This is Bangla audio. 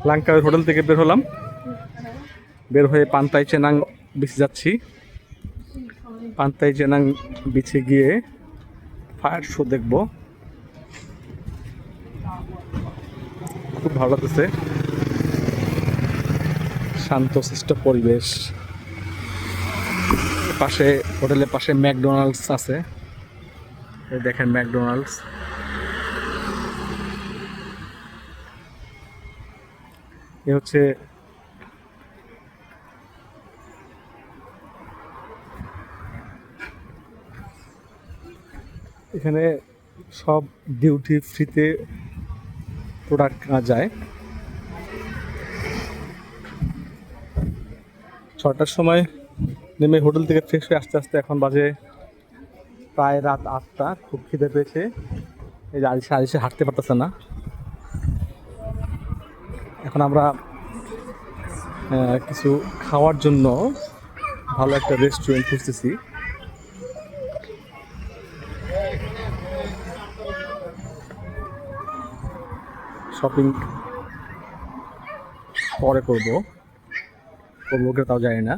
লাঙ্কাওয়ের হোটেল থেকে বের হলাম, বের হয়ে পান্তাই চেনাং বিচে যাচ্ছি। পান্তাই চেনাং বিচে গিয়ে ফায়ার শো দেখব, খুব ভালো লাগতেছে, শান্তশিষ্ট পরিবেশ। পাশে হোটেলের পাশে ম্যাকডোনাল্ডস আছে, এই দেখেন ম্যাকডোনাল্ডস। এ হচ্ছে এখানে সব ডিউটি ফ্রিতে প্রোডাক্ট কেনা যায়। 6টার সময় নেমে হোটেল থেকে ফ্রেশ হয়ে আস্তে আস্তে এখন বাজে প্রায় রাত 8টা। খুব খিদে পেয়েছে, এই যে আলিশে হাঁটতে পারতেছে না। এখন আমরা কিছু খাওয়ার জন্য ভালো একটা রেস্টুরেন্ট খুঁজতেছি। শপিং পরে করবো কি তাও জানি না।